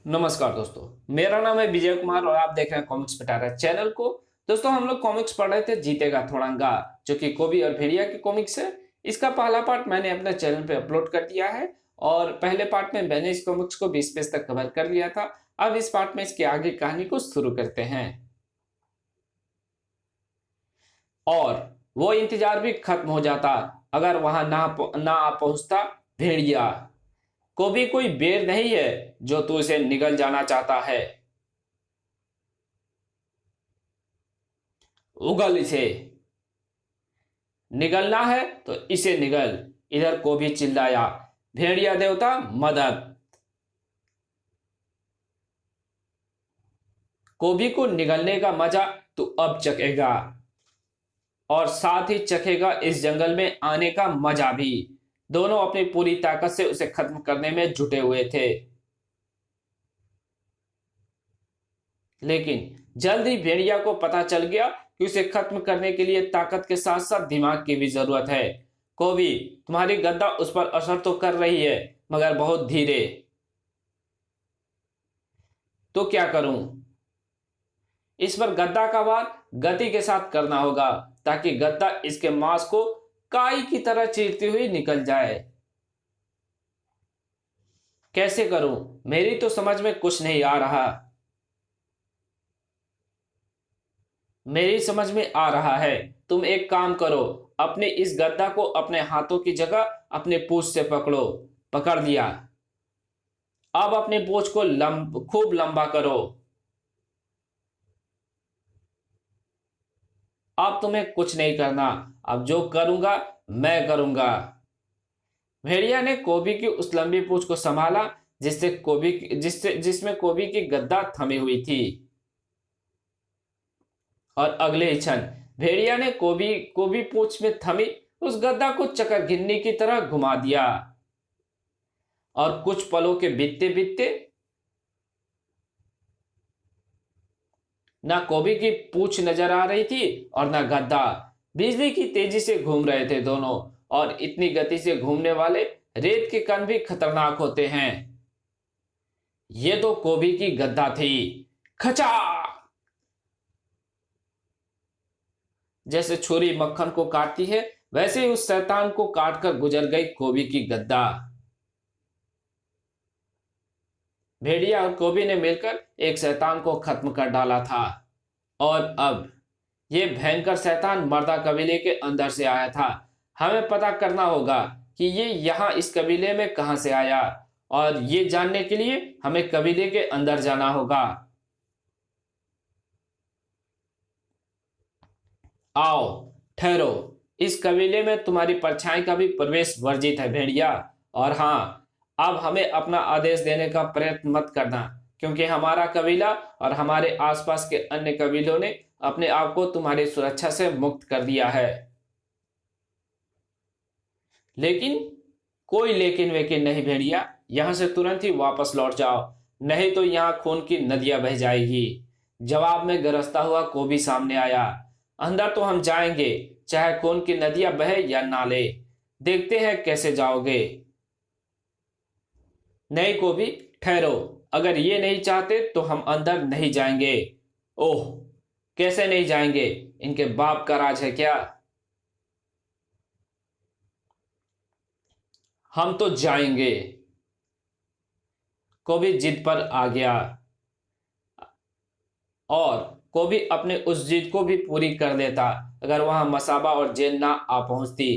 नमस्कार दोस्तों। मेरा नाम है विजय कुमार और आप देख रहे हैं कॉमिक्स पिटारा चैनल को। दोस्तों, हम लोग कॉमिक्स पढ़ रहे थे जीतेगा थोड़ांगा, जो कि कोबी और भेड़िया की कॉमिक्स है। इसका पहला पार्ट मैंने अपने चैनल पे अपलोड कर दिया है और पहले पार्ट में मैंने इस कॉमिक्स को 20 पेज तक कवर कर लिया था। अब इस पार्ट में इसके आगे कहानी को शुरू करते हैं और वो इंतजार भी खत्म हो जाता अगर वहां ना आ पहुंचता भेड़िया। कोबी कोई बेर नहीं है जो तू इसे निगल जाना चाहता है। उगल इसे, निगलना है तो इसे निगल। इधर को भी चिल्लाया, भेड़िया देवता मदद। कोबी को निगलने का मजा तू अब चखेगा और साथ ही चखेगा इस जंगल में आने का मजा भी। दोनों अपनी पूरी ताकत से उसे खत्म करने में जुटे हुए थे, लेकिन जल्द ही भेड़िया को पता चल गया कि उसे खत्म करने के लिए ताकत के साथ साथ दिमाग की भी जरूरत है। कोबी, तुम्हारी गद्दा उस पर असर तो कर रही है, मगर बहुत धीरे। तो क्या करूं? इस पर गद्दा का वार गति के साथ करना होगा ताकि गद्दा इसके मांस को काई की तरह चीरती हुई निकल जाए। कैसे करूं? मेरी तो समझ में कुछ नहीं आ रहा। मेरी समझ में आ रहा है। तुम एक काम करो, अपने इस गद्दा को अपने हाथों की जगह अपने पूंछ से पकड़ो। पकड़ लिया। अब अपने पूंछ को खूब लंबा करो। अब तुम्हें कुछ नहीं करना। अब जो करूंगा मैं करूंगा। भेड़िया ने कोबी की उस लंबी पूंछ को संभाला जिसमें कोबी की गद्दा थमी हुई थी। और अगले ही क्षण भेड़िया ने कोबी कोबी पूंछ में थमी उस गद्दा को चकर गिन्नी की तरह घुमा दिया। और कुछ पलों के बीतते बीतते ना कोबी की पूंछ नजर आ रही थी और ना गद्दा। बिजली की तेजी से घूम रहे थे दोनों, और इतनी गति से घूमने वाले रेत के कण भी खतरनाक होते हैं। ये तो कोबी की गद्दा थी। खचा! जैसे छुरी मक्खन को काटती है, वैसे ही उस शैतान को काटकर गुजर गई कोबी की गद्दा। भेड़िया और कोबी ने मिलकर एक शैतान को खत्म कर डाला था, और अब ये भयंकर शैतान मर्दा कबीले के अंदर से आया था। हमें पता करना होगा कि ये यहाँ इस कबीले में कहां से आया, और ये जानने के लिए हमें कबीले के अंदर जाना होगा। आओ, ठहरो। इस कबीले में तुम्हारी परछाई का भी प्रवेश वर्जित है भेड़िया। और हाँ, अब हमें अपना आदेश देने का प्रयत्न मत करना, क्योंकि हमारा कबीला और हमारे आसपास के अन्य कबीलों ने अपने आप को तुम्हारी सुरक्षा से मुक्त कर दिया है। लेकिन कोई लेकिन वेकिन नहीं भेड़िया। यहां से तुरंत ही वापस लौट जाओ, नहीं तो यहां खून की नदियां बह जाएगी। जवाब में गरजता हुआ कोबी सामने आया। अंदर तो हम जाएंगे, चाहे खून की नदियां बहे या नाले। देखते हैं कैसे जाओगे। नहीं कोबी, ठहरो। अगर ये नहीं चाहते तो हम अंदर नहीं जाएंगे। ओह, कैसे नहीं जाएंगे? इनके बाप का राज है क्या? हम तो जाएंगे। कोबी जिद पर आ गया, और कोबी अपने उस जिद को भी पूरी कर देता अगर वहां मसाबा और जेल ना आ पहुंचती।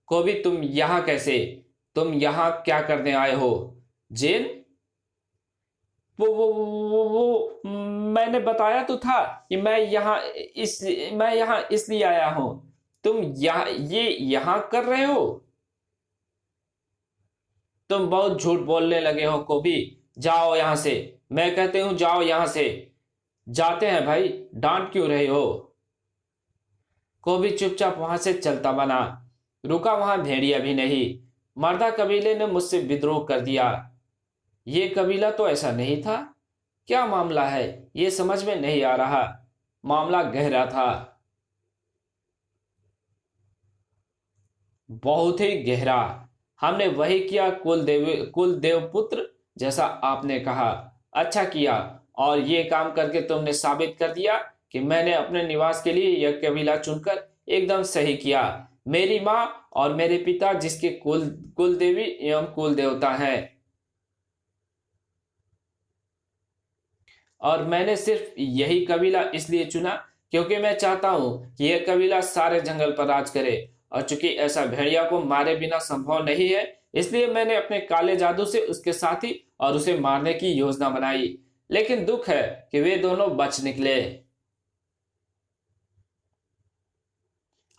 कोबी, तुम यहां कैसे? तुम यहां क्या करने आए हो? जेल? वो मैंने बताया तो था कि मैं यहाँ इसलिए आया हूं। तुम यहाँ कर रहे हो? तुम बहुत झूठ बोलने लगे हो कोबी। जाओ यहां से। मैं कहते हूं जाओ यहां से। जाते हैं भाई, डांट क्यों रहे हो? कोबी चुपचाप वहां से चलता बना। रुका वहां भेड़िया भी नहीं। मर्दा कबीले ने मुझसे विद्रोह कर दिया। ये कबीला तो ऐसा नहीं था। क्या मामला है? ये समझ में नहीं आ रहा। मामला गहरा था, बहुत ही गहरा। हमने वही किया कुल देव पुत्र, जैसा आपने कहा। अच्छा किया, और ये काम करके तुमने साबित कर दिया कि मैंने अपने निवास के लिए यह कबीला चुनकर एकदम सही किया। मेरी माँ और मेरे पिता जिसके कुल देवी एवं कुल देवता हैं, और मैंने सिर्फ यही कबीला इसलिए चुना क्योंकि मैं चाहता हूं कि यह कबीला सारे जंगल पर राज करे। और चूंकि ऐसा भेड़िया को मारे बिना संभव नहीं है, इसलिए मैंने अपने काले जादू से उसके साथी और उसे मारने की योजना बनाई। लेकिन दुख है कि वे दोनों बच निकले।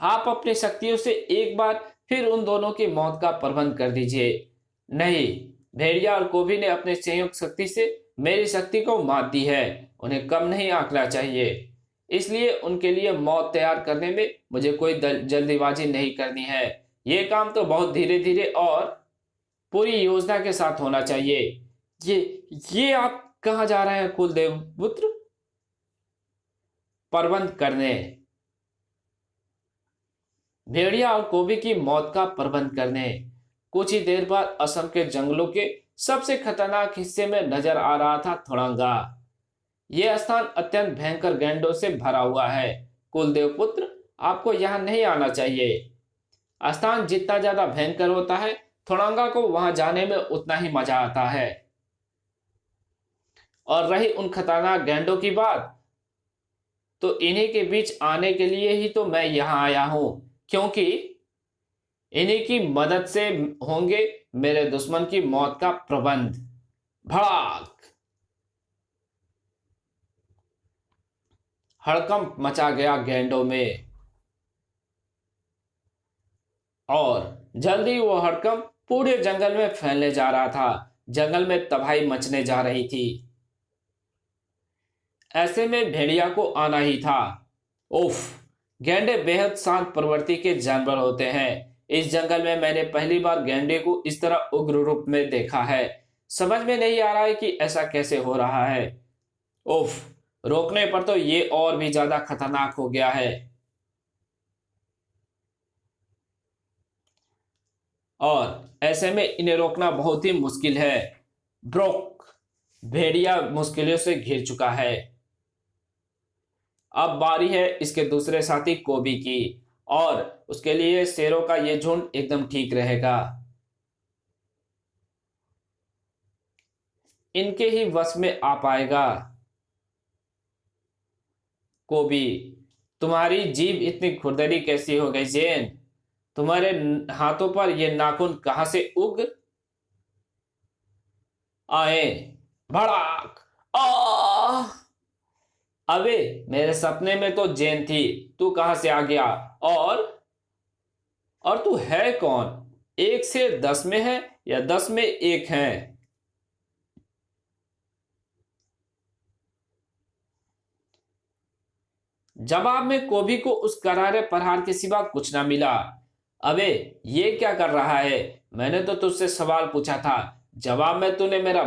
आप अपनी शक्तियों से एक बार फिर उन दोनों की मौत का प्रबंध कर दीजिए। नहीं, भेड़िया और कोभी ने अपने संयुक्त शक्ति से मेरी शक्ति को मात दी है। उन्हें कम नहीं आंकना चाहिए। इसलिए उनके लिए मौत तैयार करने में मुझे कोई जल्दीबाजी नहीं करनी है। ये काम तो बहुत धीरे धीरे और पूरी योजना के साथ होना चाहिए। ये आप कहाँ जा रहे हैं कुलदेव पुत्र? प्रबंध करने। भेड़िया और कोबी की मौत का प्रबंध करने। कुछ ही देर बाद असम के जंगलों के सबसे खतरनाक हिस्से में नजर आ रहा था थोड़ांगा। यह स्थान अत्यंत भयंकर गैंडों से भरा हुआ है। कुलदेव पुत्र, आपको यहाँ नहीं आना चाहिए। स्थान जितना ज्यादा भयंकर होता है, थोड़ांगा को वहां जाने में उतना ही मजा आता है। और रही उन खतरनाक गैंडों की बात, तो इन्हीं के बीच आने के लिए ही तो मैं यहाँ आया हूं, क्योंकि इन्हीं की मदद से होंगे मेरे दुश्मन की मौत का प्रबंध। भड़ाक! हड़कंप मचा गया गैंडों में, और जल्दी वो हड़कंप पूरे जंगल में फैलने जा रहा था। जंगल में तबाही मचने जा रही थी। ऐसे में भेड़िया को आना ही था। उफ! गैंडे बेहद शांत प्रवृत्ति के जानवर होते हैं। इस जंगल में मैंने पहली बार गैंडे को इस तरह उग्र रूप में देखा है। समझ में नहीं आ रहा है कि ऐसा कैसे हो रहा है। उफ! रोकने पर तो ये और भी ज्यादा खतरनाक हो गया है। और ऐसे में इन्हें रोकना बहुत ही मुश्किल है। ब्रोक! भेड़िया मुश्किलों से घिर चुका है। अब बारी है इसके दूसरे साथी कोबी की, और उसके लिए शेरों का यह झुंड एकदम ठीक रहेगा। इनके ही वश में आ पाएगा। कोबी, तुम्हारी जीभ इतनी खुरदरी कैसी हो गई जेन? तुम्हारे हाथों पर ये नाखून कहां से उग आए? भड़ाक! आ! अबे, मेरे सपने में तो जेन थी, तू कहां से आ गया? और तू है कौन? 1 से 10 में है या 10 में 1 है? जवाब में कोबी को उस करारे प्रहार के सिवा कुछ ना मिला। अबे, ये क्या कर रहा है? मैंने तो तुझसे सवाल पूछा था, जवाब में तूने मेरा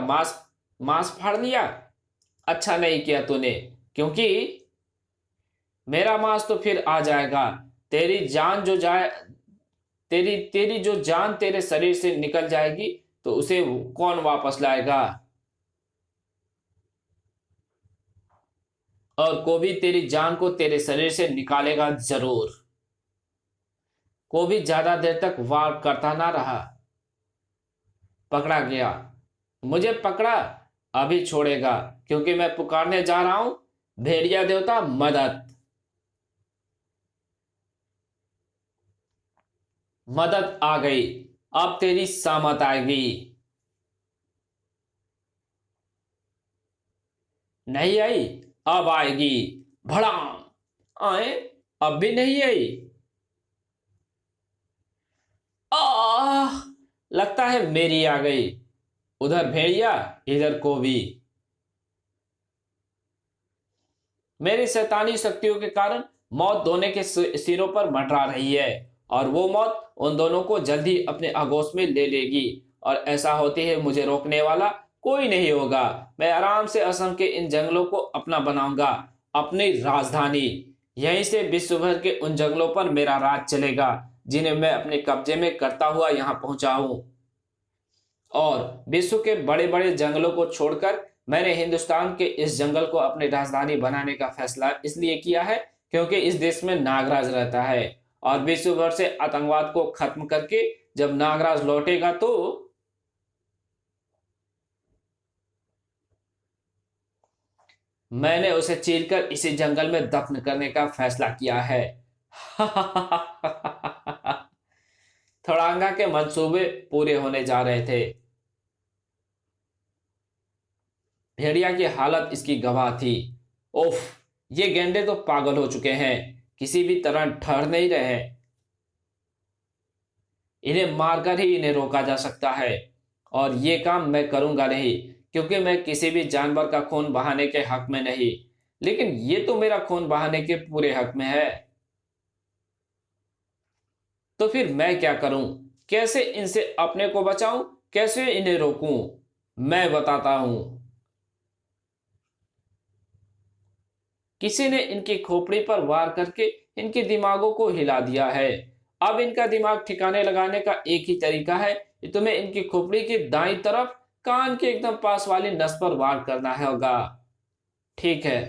मांस फाड़ लिया। अच्छा नहीं किया तूने, क्योंकि मेरा मांस तो फिर आ जाएगा। तेरी जान जो जाए तेरी जो जान तेरे शरीर से निकल जाएगी, तो उसे कौन वापस लाएगा? और कोबी तेरी जान को तेरे शरीर से निकालेगा जरूर। कोबी ज्यादा देर तक वार करता ना रहा। पकड़ा गया। मुझे पकड़ा, अभी छोड़ेगा, क्योंकि मैं पुकारने जा रहा हूं, भेड़िया देवता मदद! मदद आ गई। अब तेरी सामत आएगी। नहीं आई, अब आएगी। भड़ाम! आए, अब भी नहीं आई। लगता है मेरी आ गई। उधर भेड़िया, इधर कोबी। मेरी शैतानी शक्तियों के कारण मौत दोनों के सिरों पर मंडरा रही है, और वो मौत उन दोनों को जल्दी अपने आगोश में ले लेगी। और ऐसा होते ही मुझे रोकने वाला कोई नहीं होगा। मैं आराम से असम के इन जंगलों को अपना बनाऊंगा, अपनी राजधानी। यहीं से विश्व भर के उन जंगलों पर मेरा राज चलेगा, जिन्हें मैं अपने कब्जे में करता हुआ यहां पहुंचा हूं। और विश्व के बड़े बड़े जंगलों को छोड़कर मैंने हिंदुस्तान के इस जंगल को अपनी राजधानी बनाने का फैसला इसलिए किया है क्योंकि इस देश में नागराज रहता है, और विश्व भर से आतंकवाद को खत्म करके जब नागराज लौटेगा तो मैंने उसे चीरकर इसी जंगल में दफन करने का फैसला किया है। थड़ांगा के मंसूबे पूरे होने जा रहे थे। भेड़िया की हालत इसकी गवाह थी। ओफ, ये गैंडे तो पागल हो चुके हैं, किसी भी तरह ठहर नहीं रहे। इन्हें मारकर ही इन्हें रोका जा सकता है, और ये काम मैं करूंगा नहीं, क्योंकि मैं किसी भी जानवर का खून बहाने के हक में नहीं, लेकिन ये तो मेरा खून बहाने के पूरे हक में है। तो फिर मैं क्या करूं? कैसे इनसे अपने को बचाऊं? कैसे इन्हें रोकूं? मैं बताता हूं। किसी ने इनकी खोपड़ी पर वार करके इनके दिमागों को हिला दिया है। अब इनका दिमाग ठिकाने लगाने का एक ही तरीका है, तुम्हें इनकी खोपड़ी की दाईं तरफ कान के एकदम पास वाली नस पर वार करना होगा। ठीक है।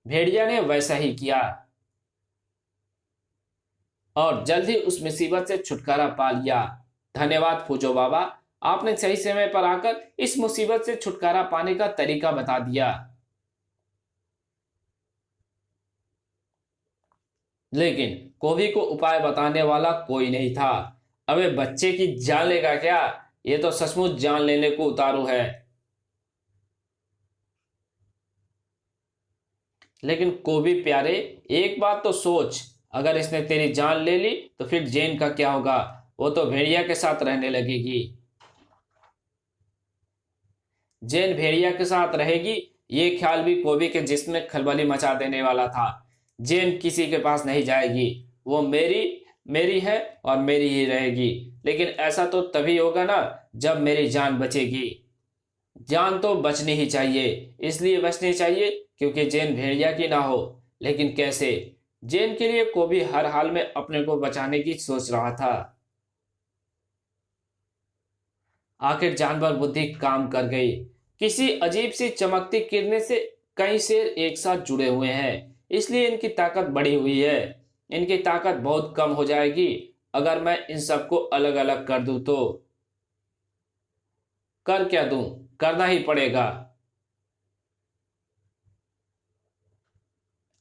भेड़िया ने वैसा ही किया, और जल्द ही उस मुसीबत से छुटकारा पा लिया। धन्यवाद फूजो बाबा, आपने सही समय पर आकर इस मुसीबत से छुटकारा पाने का तरीका बता दिया। लेकिन कोबी को उपाय बताने वाला कोई नहीं था। अबे बच्चे की जान लेगा क्या? ये तो सचमुच जान लेने को उतारू है। लेकिन कोबी प्यारे, एक बात तो सोच, अगर इसने तेरी जान ले ली तो फिर जेन का क्या होगा? वो तो भेड़िया के साथ रहने लगेगी। जेन भेड़िया के साथ रहेगी, ये ख्याल भी कोबी के जिस्म में खलबली मचा देने वाला था। जेन किसी के पास नहीं जाएगी, वो मेरी है और मेरी ही रहेगी। लेकिन ऐसा तो तभी होगा ना जब मेरी जान बचेगी। जान तो बचनी ही चाहिए, इसलिए बचनी चाहिए क्योंकि जेन भेड़िया की ना हो। लेकिन कैसे? जेन के लिए कोबी हर हाल में अपने को बचाने की सोच रहा था। आखिर जानवर बुद्धि काम कर गई। किसी अजीब सी चमकती किरणें से कई शेर एक साथ जुड़े हुए हैं, इसलिए इनकी ताकत बढ़ी हुई है। इनकी ताकत बहुत कम हो जाएगी अगर मैं इन सबको अलग अलग कर दूं तो। कर क्या दूं? करना ही पड़ेगा।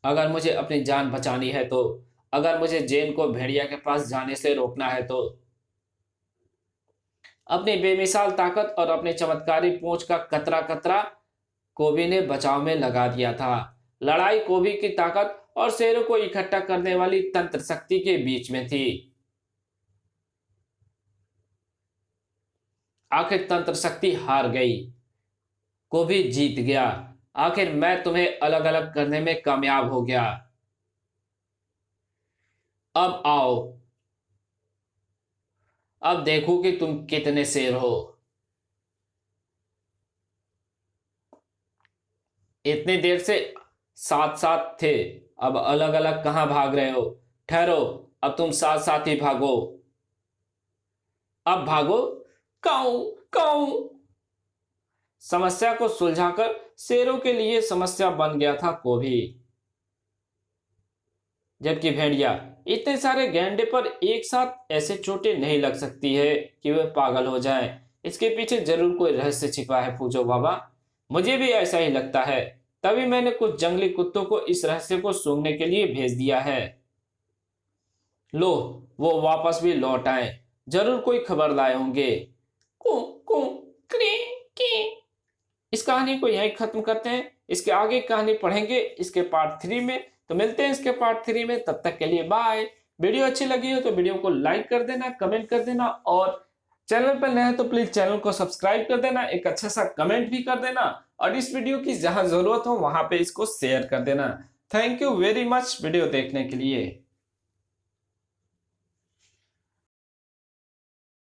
अगर मुझे अपनी जान बचानी है तो, अगर मुझे जेन को भेड़िया के पास जाने से रोकना है तो। अपनी बेमिसाल ताकत और अपनी चमत्कारी पूंछ का कतरा कतरा कोबी ने बचाव में लगा दिया था। लड़ाई कोबी की ताकत और शेरों को इकट्ठा करने वाली तंत्र शक्ति के बीच में थी। आखिर तंत्र शक्ति हार गई, कोबी जीत गया। आखिर मैं तुम्हें अलग अलग करने में कामयाब हो गया। अब आओ, अब देखो कि तुम कितने शेर हो। इतनी देर से साथ साथ थे, अब अलग अलग कहां भाग रहे हो? ठहरो, अब तुम साथ साथ ही भागो। अब भागो। काऊ काऊ। समस्या को सुलझाकर शेरों के लिए समस्या बन गया था कोबी। जबकि भेड़िया, इतने सारे गैंडे पर एक साथ ऐसे चोटें नहीं लग सकती है कि वे पागल हो जाएं। इसके पीछे जरूर कोई रहस्य छिपा है फूजो बाबा। मुझे भी ऐसा ही लगता है, तभी मैंने कुछ जंगली कुत्तों को इस रहस्य को सूंघने के लिए भेज दिया है। लो, वो वापस भी लौट आए, जरूर कोई खबर लाए होंगे। कू कू क्री की। इस कहानी को यहीं खत्म करते हैं। इसके आगे कहानी पढ़ेंगे इसके पार्ट 3 में। तो मिलते हैं इसके पार्ट 3 में, तब तक के लिए बाय। वीडियो अच्छी लगी हो तो वीडियो को लाइक कर देना, कमेंट कर देना, और चैनल पर नए हैं तो प्लीज चैनल को सब्सक्राइब कर देना, एक अच्छा सा कमेंट भी कर देना, और इस वीडियो की जहां जरूरत हो वहां पे इसको शेयर कर देना। Thank you very much video देखने के लिए।